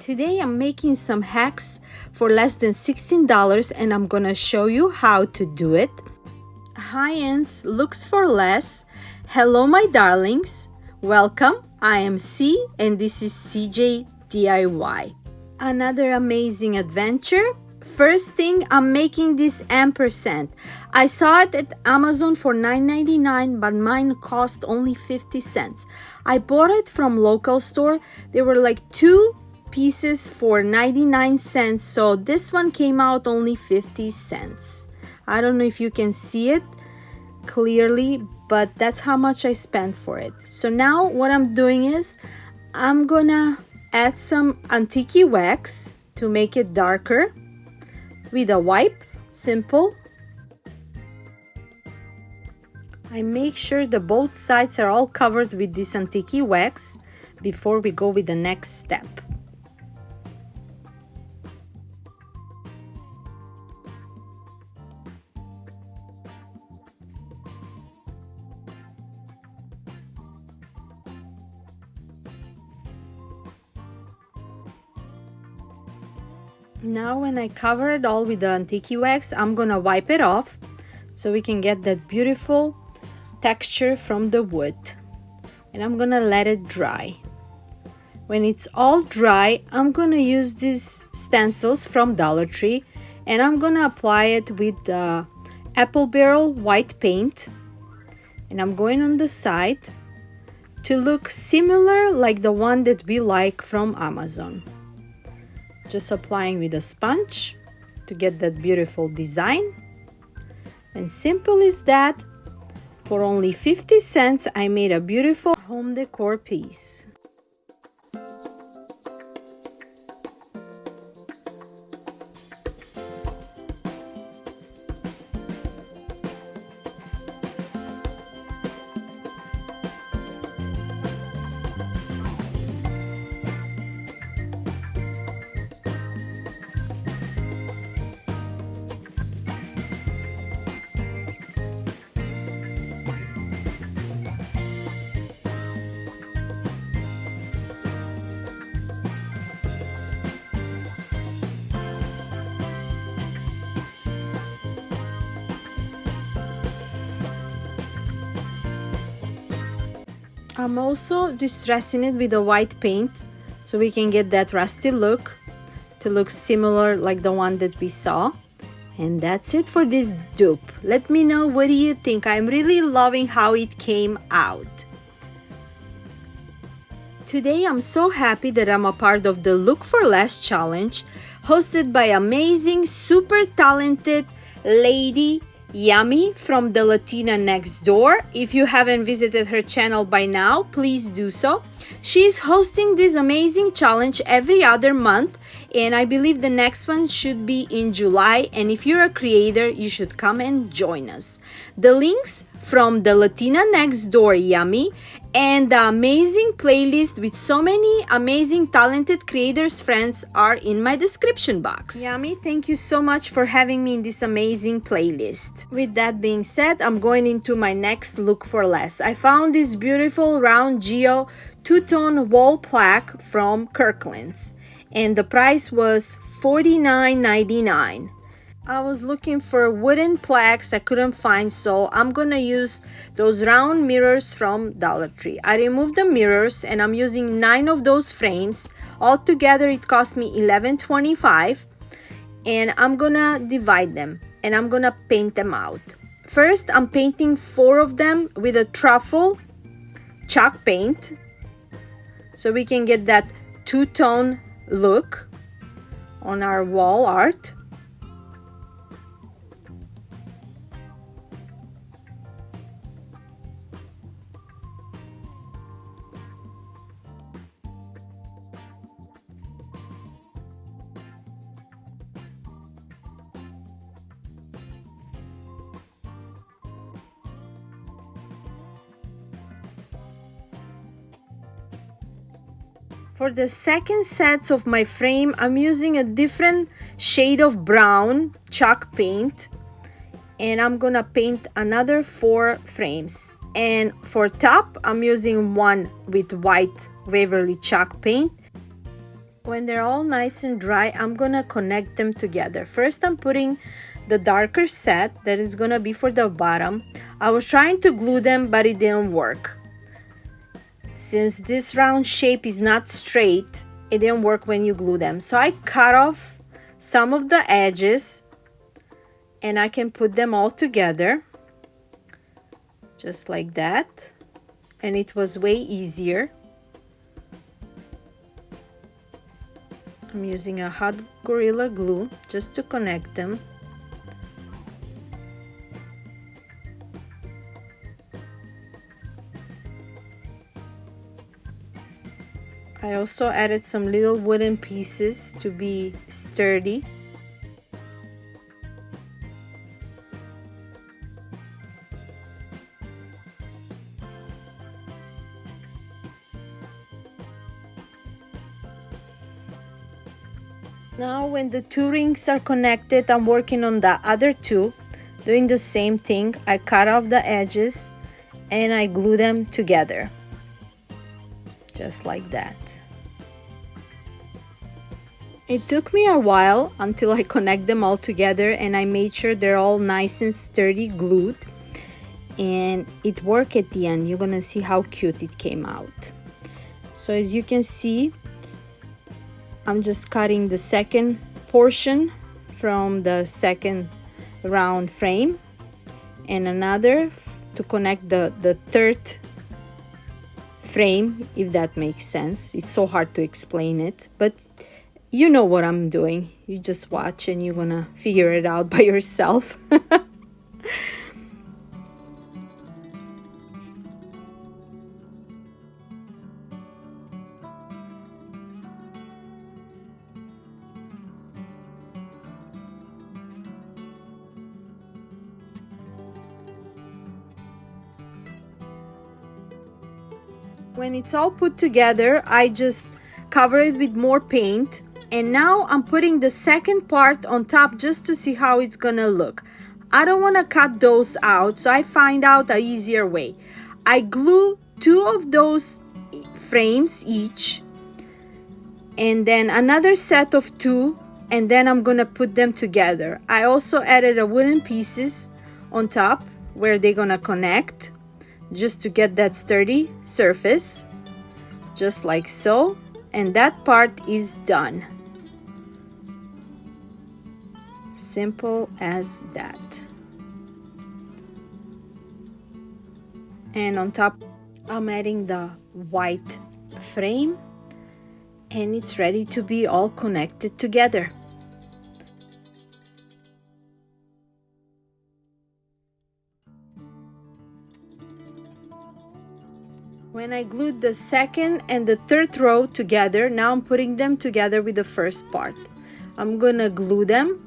Today I'm making some hacks for less than $16 and I'm gonna show you how to do it. Hi ends, looks for less. Hello my darlings, welcome. I am C and this is CJ DIY. Another amazing adventure. First thing, I'm making this ampersand. I saw it at Amazon for $9.99, but mine cost only 50 cents. I bought it from local store. They were like 2 pieces for 99 cents, so this one came out only 50 cents. I don't know if you can see it clearly, but that's how much I spent for it. So now what I'm doing is I'm gonna add some antique wax to make it darker with a wipe, simple. I make sure that both sides are all covered with this antique wax before we go with the next step. Now when I cover it all with the antique wax, I'm gonna wipe it off so we can get that beautiful texture from the wood. And I'm gonna let it dry. When it's all dry, I'm gonna use these stencils from Dollar Tree and I'm gonna apply it with the apple barrel white paint. And I'm going on the side to look similar like the one that we like from Amazon. Just applying with a sponge to get that beautiful design. And simple as that. For only 50 cents, I made a beautiful home decor piece. I'm also distressing it with a white paint so we can get that rusty look to look similar like the one that we saw. And that's it for this dupe. Let me know, what do you think? I'm really loving how it came out. Today I'm so happy that I'm a part of the Look for Less challenge hosted by amazing, super talented lady Yummy from the Latina Next Door. If you haven't visited her channel by now, please do so. She's hosting this amazing challenge every other month and I believe the next one should be in July, and if you're a creator you should come and join us. The links from the Latina Next Door Yummy and the amazing playlist with so many amazing talented creators friends are in my description box. Yummy, thank you so much for having me in this amazing playlist. With that being said, I'm going into my next Look for Less. I found this beautiful round geo two-tone wall plaque from Kirkland's and the price was $49.99. I was looking for wooden plaques I couldn't find, so I'm gonna use those round mirrors from Dollar Tree. I removed the mirrors and I'm using 9 of those frames. Altogether it cost me $11.25 and I'm gonna divide them and I'm gonna paint them out. First, I'm painting 4 of them with a truffle chalk paint so we can get that two-tone look on our wall art. For the second set of my frame, I'm using a different shade of brown chalk paint and I'm gonna paint another 4 frames. And for top, I'm using one with white Waverly chalk paint When they're all nice and dry, I'm gonna connect them together. First, I'm putting the darker set that is gonna be for the bottom. I was trying to glue them, but it didn't work. Since this round shape is not straight, it didn't work when you glue them. So I cut off some of the edges and I can put them all together just like that, and it was way easier. I'm using a hot Gorilla Glue just to connect them. I also added some little wooden pieces to be sturdy. Now when the two rings are connected, I'm working on the other two, doing the same thing. I cut off the edges and I glue them together, just like that. It took me a while until I connect them all together and I made sure they're all nice and sturdy glued, and it worked at the end. You're gonna see how cute it came out. So as you can see, I'm just cutting the second portion from the second round frame and another to connect the third frame, if that makes sense. It's so hard to explain it, but you know what I'm doing. You just watch and you're gonna figure it out by yourself. When it's all put together, I just cover it with more paint, and now I'm putting the second part on top just to see how it's gonna look. I don't want to cut those out, so I find out a easier way. I glue two of those frames each and then another set of two, and then I'm gonna put them together. I also added a wooden pieces on top where they're gonna connect, just to get that sturdy surface, just like so, and that part is done. Simple as that. And on top, I'm adding the white frame, and it's ready to be all connected together. When I glued the second and the third row together, now I'm putting them together with the first part. I'm gonna glue them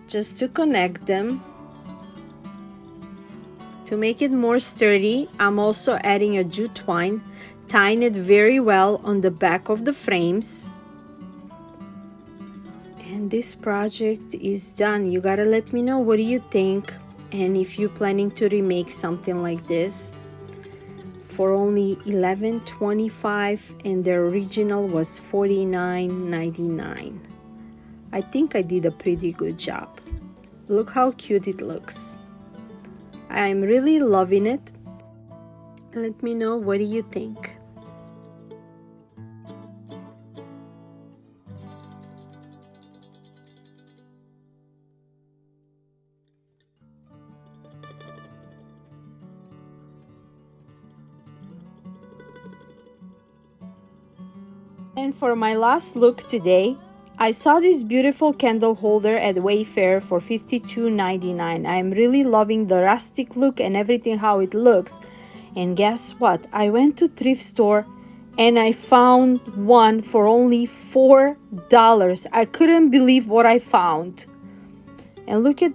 just to connect them. To make it more sturdy, I'm also adding a jute twine, tying it very well on the back of the frames. And this project is done. You gotta let me know, what do you think? And if you're planning to remake something like this. For only $11.25, and the original was $49.99. I think I did a pretty good job. Look how cute it looks. I'm really loving it. Let me know, what do you think? And for my last look today, I saw this beautiful candle holder at Wayfair for $52.99. I'm really loving the rustic look and everything, how it looks. And guess what? I went to thrift store and I found one for only $4. I couldn't believe what I found. And look at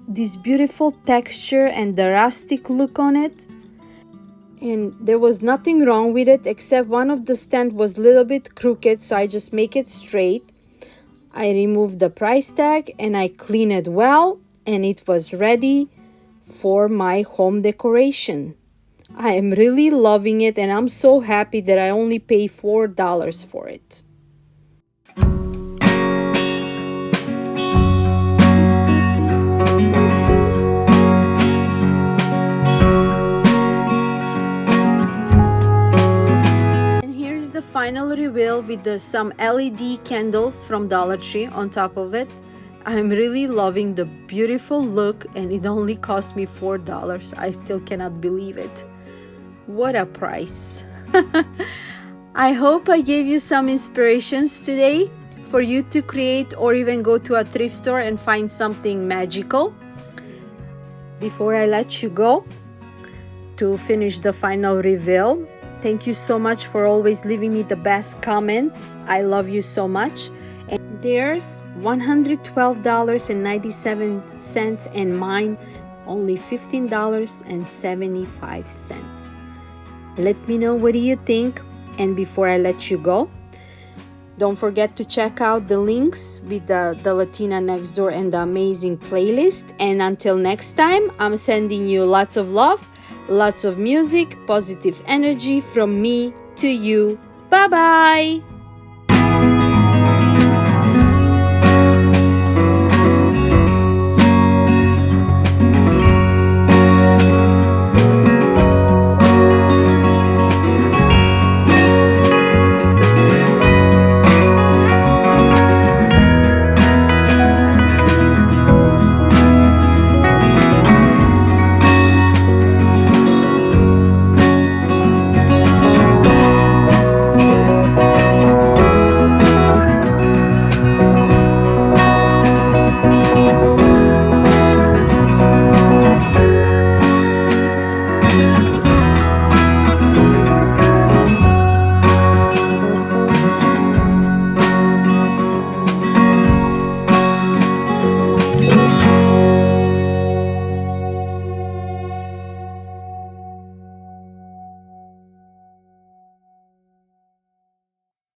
this beautiful texture and the rustic look on it. And there was nothing wrong with it, except one of the stand was a little bit crooked, so I just make it straight. I removed the price tag and I clean it well, and it was ready for my home decoration. I am really loving it, and I'm so happy that I only pay $4 for it. And here's the final reveal with some LED candles from Dollar Tree on top of it. I'm really loving the beautiful look, and it only cost me $4. I still cannot believe it. What a price. I hope I gave you some inspirations today for you to create, or even go to a thrift store and find something magical. Before I let you go to finish the final reveal, thank you so much for always leaving me the best comments. I love you so much. And there's $112.97, and mine only $15.75. Let me know, what do you think? And before I let you go, don't forget to check out the links with the Latina Next Door and the amazing playlist. And until next time, I'm sending you lots of love, lots of music, positive energy from me to you. Bye-bye!